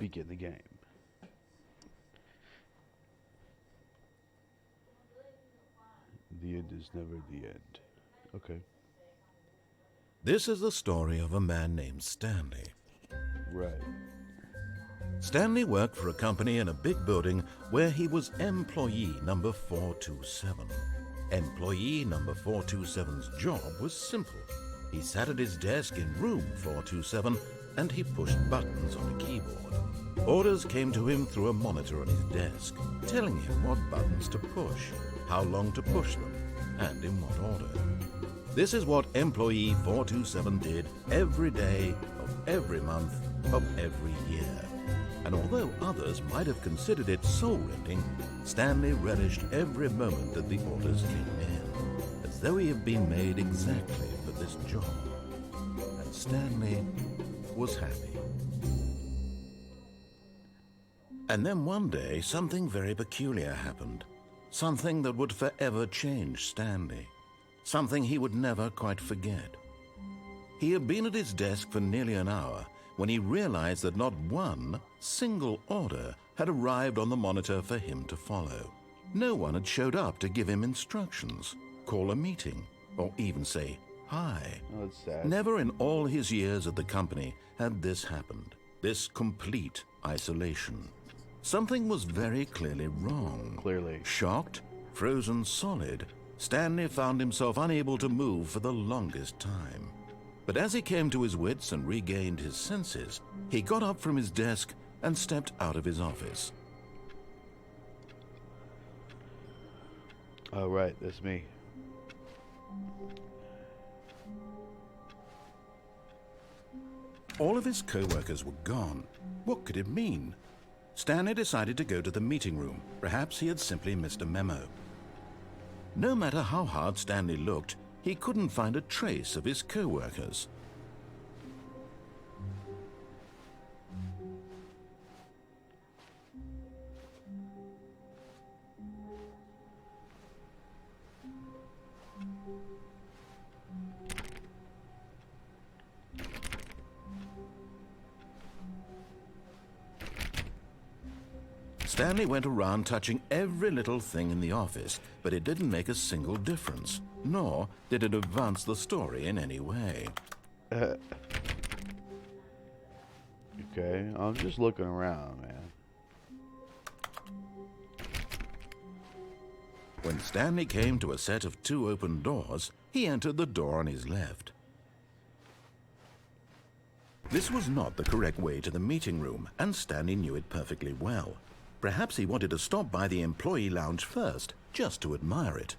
Begin the game. The end is never the end. Okay. This is the story of a man named Stanley. Right. Stanley worked for a company in a big building where he was employee number 427. Employee number 427's job was simple. He sat at his desk in room 427 and he pushed buttons on a keyboard. Orders came to him through a monitor on his desk, telling him what buttons to push, how long to push them, and in what order. This is what employee 427 did every day of every month of every year. And although others might have considered it soul-rending, Stanley relished every moment that the orders came in, as though he had been made exactly for this job. And Stanley was happy. And then one day, something very peculiar happened. Something that would forever change Stanley. Something he would never quite forget. He had been at his desk for nearly an hour when he realized that not one single order had arrived on the monitor for him to follow. No one had showed up to give him instructions, call a meeting, or even say hi. Oh, that's sad. Never in all his years at the company had this happened, this complete isolation. Something was very clearly wrong. Clearly. Shocked, frozen solid, Stanley found himself unable to move for the longest time. But as he came to his wits and regained his senses, he got up from his desk and stepped out of his office. Oh, right, that's me. All of his co-workers were gone. What could it mean? Stanley decided to go to the meeting room. Perhaps he had simply missed a memo. No matter how hard Stanley looked, he couldn't find a trace of his co-workers. Stanley went around touching every little thing in the office, but it didn't make a single difference, nor did it advance the story in any way. Okay, I'm just looking around, man. When Stanley came to a set of 2 open doors, he entered the door on his left. This was not the correct way to the meeting room, and Stanley knew it perfectly well. Perhaps he wanted to stop by the employee lounge first, just to admire it.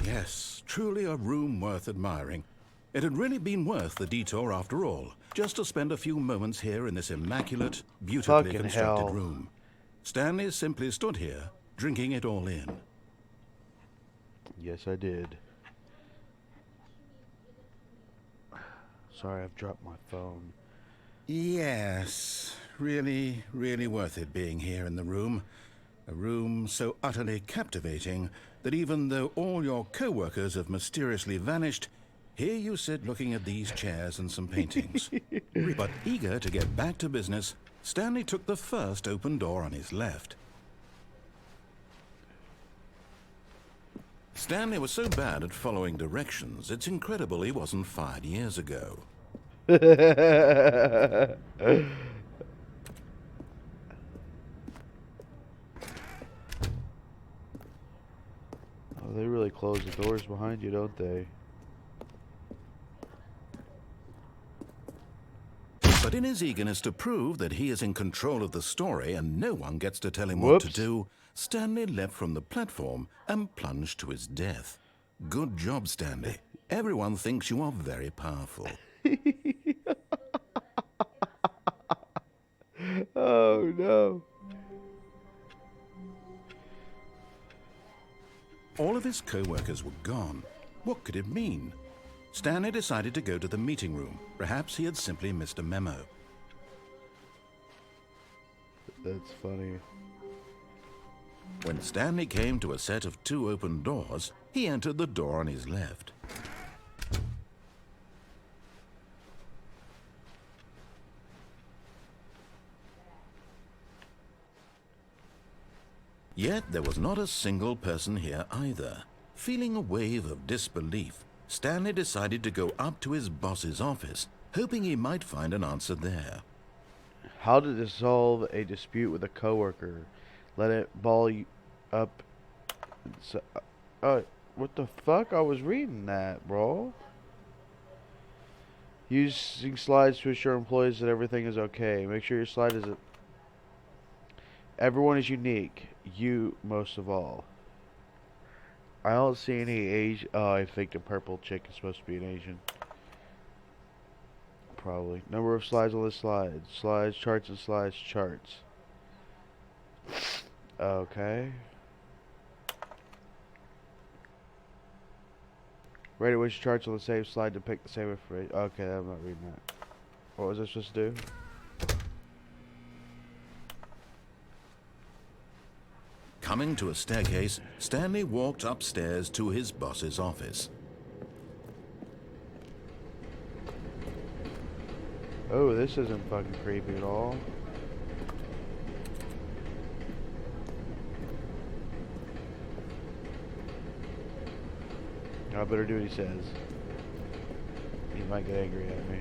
Yes, truly a room worth admiring. It had really been worth the detour after all, just to spend a few moments here in this immaculate, beautifully Fucking constructed hell. room. Stanley simply stood here, drinking it all in. Yes, I did. Sorry, I've dropped my phone. Yes, really, really worth it being here in the room. A room so utterly captivating that even though all your co-workers have mysteriously vanished, here you sit looking at these chairs and some paintings. But eager to get back to business, Stanley took the first open door on his left. Stanley was so bad at following directions, it's incredible he wasn't fired years ago. Oh, they really close the doors behind you, don't they? But in his eagerness to prove that he is in control of the story and no one gets to tell him what to Whoops. do, Stanley leapt from the platform and plunged to his death. Good job, Stanley. Everyone thinks you are very powerful. Oh, no. All of his co-workers were gone. What could it mean? Stanley decided to go to the meeting room. Perhaps he had simply missed a memo. That's funny. When Stanley came to a set of 2 open doors, he entered the door on his left. Yet there was not a single person here either. Feeling a wave of disbelief, Stanley decided to go up to his boss's office, hoping he might find an answer there. How to dissolve a dispute with a coworker? Let it ball you up. What the fuck? I was reading that, bro. Using slides to assure employees that everything is okay. Make sure your slide is. Everyone is unique. You most of all. I don't see any Asian. Oh, I think the purple chick is supposed to be an Asian. Probably. Number of slides on this slide. Slides, charts, and slides, charts. Okay. Rate which charts on the same slide to pick the same information. Okay, I'm not reading that. What was I supposed to do? Coming to a staircase, Stanley walked upstairs to his boss's office. Oh, this isn't fucking creepy at all. I better do what he says. He might get angry at me.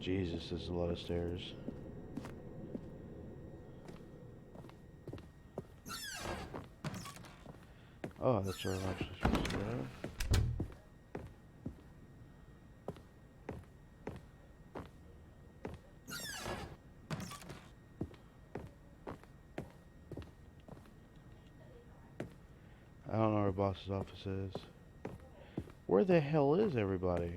Jesus, there's a lot of stairs. Oh, that's where I'm actually supposed to go. I don't know where boss's office is. Where the hell is everybody?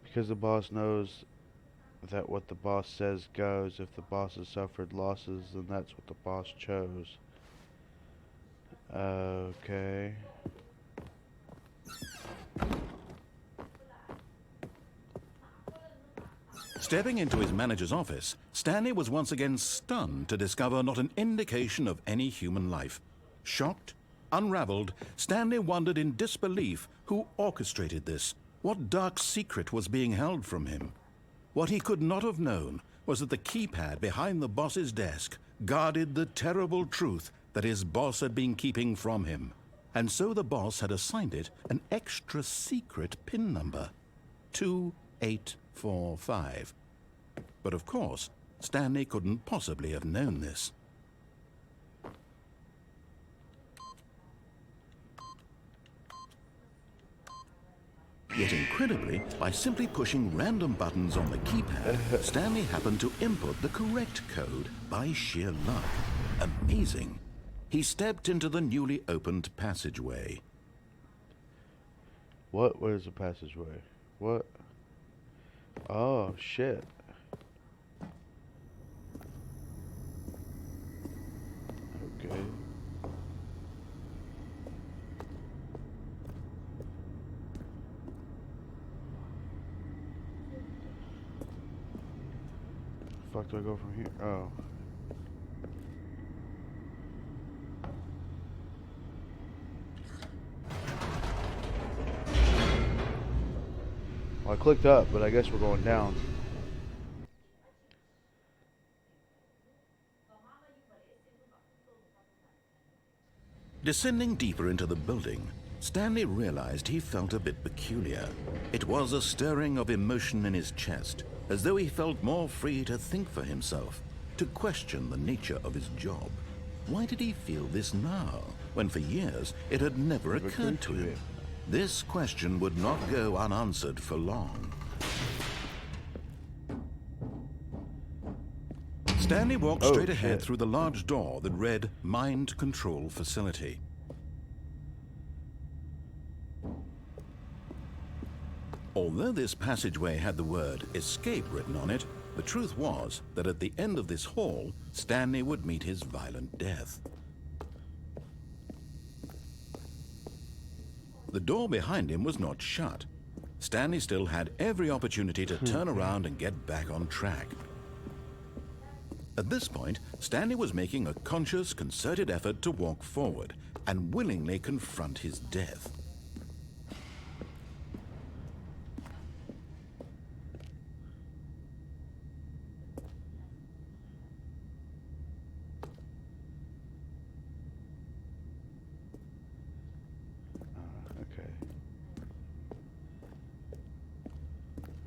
Because the boss knows that what the boss says goes. If the boss has suffered losses, then that's what the boss chose. Okay. Stepping into his manager's office, Stanley was once again stunned to discover not an indication of any human life. Shocked, unraveled, Stanley wondered in disbelief who orchestrated this. What dark secret was being held from him? What he could not have known was that the keypad behind the boss's desk guarded the terrible truth that his boss had been keeping from him. And so the boss had assigned it an extra secret PIN number, 2845. But of course, Stanley couldn't possibly have known this. Yet incredibly, by simply pushing random buttons on the keypad, Stanley happened to input the correct code by sheer luck. Amazing. He stepped into the newly opened passageway. What? Where's the passageway? What? Oh, shit. Okay. Fuck do I go from here? Oh. Well, I clicked up, but I guess we're going down. Descending deeper into the building, Stanley realized he felt a bit peculiar. It was a stirring of emotion in his chest, as though he felt more free to think for himself, to question the nature of his job. Why did he feel this now, when for years it had never occurred to him? This question would not go unanswered for long. Stanley walked straight ahead through the large door that read Mind Control Facility. Although this passageway had the word escape written on it, The truth was that at the end of this hall, Stanley would meet his violent death. The door behind him was not shut. Stanley still had every opportunity to turn around and get back on track. At this point, Stanley was making a conscious, concerted effort to walk forward and willingly confront his death. Okay.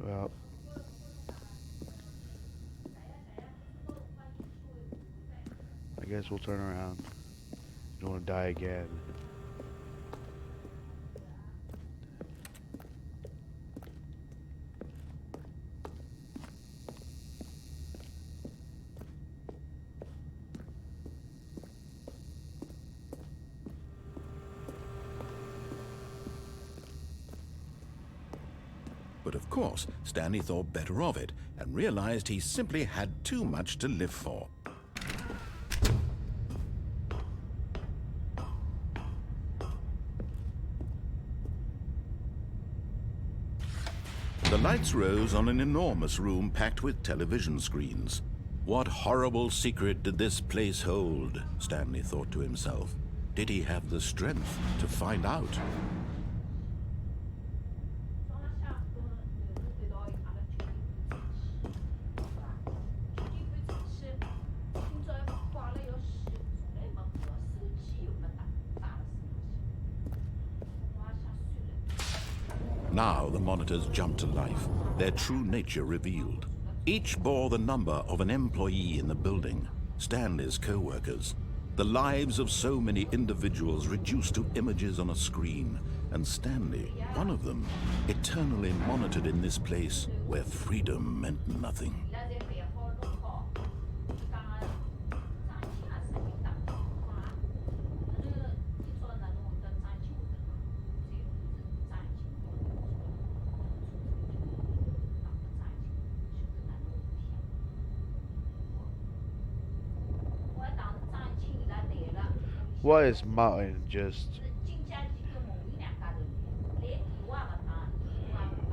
Well, I guess we'll turn around. You don't want to die again. But of course, Stanley thought better of it and realized he simply had too much to live for. The lights rose on an enormous room packed with television screens. What horrible secret did this place hold? Stanley thought to himself. Did he have the strength to find out? Now the monitors jumped to life, their true nature revealed. Each bore the number of an employee in the building, Stanley's co-workers. The lives of so many individuals reduced to images on a screen, and Stanley, one of them, eternally monitored in this place where freedom meant nothing. What is mountain? Just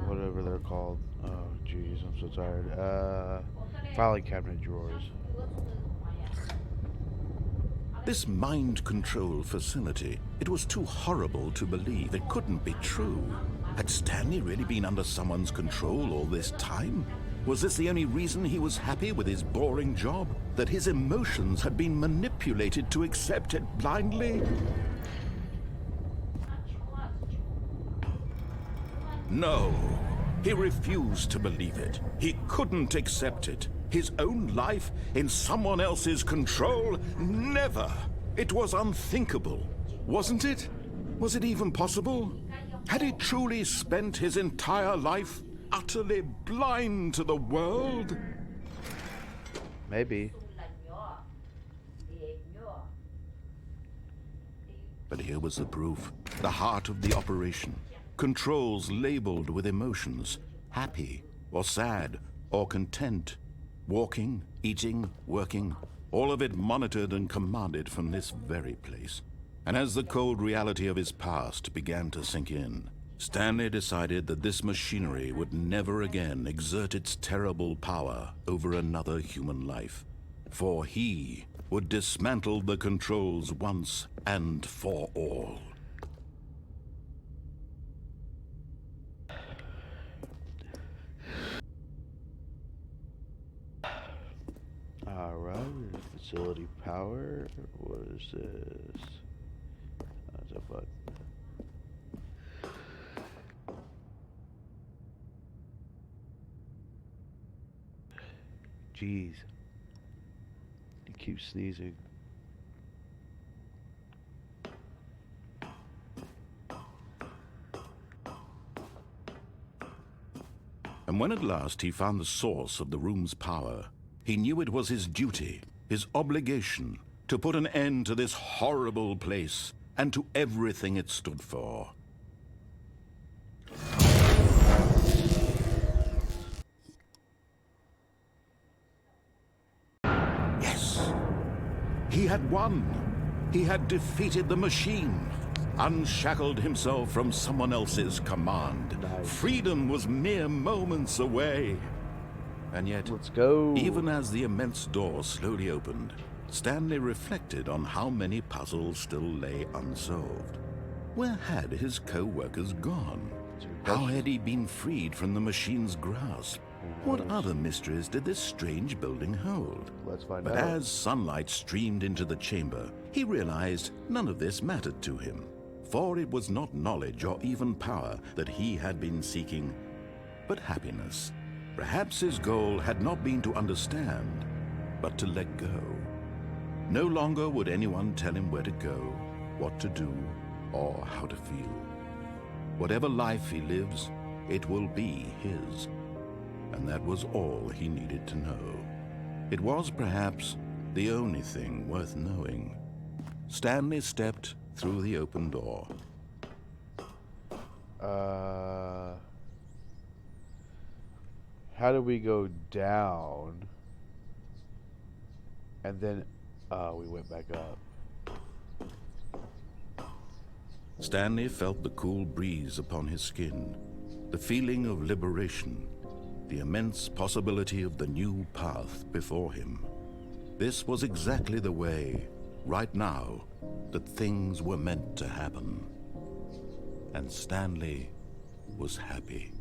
whatever they're called. Oh, jeez, I'm so tired. Filing cabinet drawers. This mind control facility, it was too horrible to believe. It couldn't be true. Had Stanley really been under someone's control all this time? Was this the only reason he was happy with his boring job? That his emotions had been manipulated to accept it blindly? No, he refused to believe it. He couldn't accept it. His own life in someone else's control? Never! It was unthinkable, wasn't it? Was it even possible? Had he truly spent his entire life utterly blind to the world? Maybe. But here was the proof. The heart of the operation. Controls labeled with emotions. Happy, or sad, or content. Walking, eating, working. All of it monitored and commanded from this very place. And as the cold reality of his past began to sink in, Stanley decided that this machinery would never again exert its terrible power over another human life. For he would dismantle the controls once and for all. Alright, facility power. What is this? That's a button. Jeez. You keep sneezing. And when at last he found the source of the room's power, he knew it was his duty, his obligation, to put an end to this horrible place and to everything it stood for. He had won. He had defeated the machine, unshackled himself from someone else's command. Nice. Freedom was mere moments away. And yet, Let's go. even as the immense door slowly opened, Stanley reflected on how many puzzles still lay unsolved. Where had his co-workers gone? How had he been freed from the machine's grasp? What other mysteries did this strange building hold? Let's find But out. as sunlight streamed into the chamber, he realized none of this mattered to him, for it was not knowledge or even power that he had been seeking, but happiness. Perhaps his goal had not been to understand, but to let go. No longer would anyone tell him where to go, what to do, or how to feel. Whatever life he lives, it will be his. And that was all he needed to know. It was perhaps the only thing worth knowing. Stanley stepped through the open door. How do we go down? And then, we went back up. Stanley felt the cool breeze upon his skin, the feeling of liberation, the immense possibility of the new path before him. This was exactly the way, right now, that things were meant to happen. And Stanley was happy.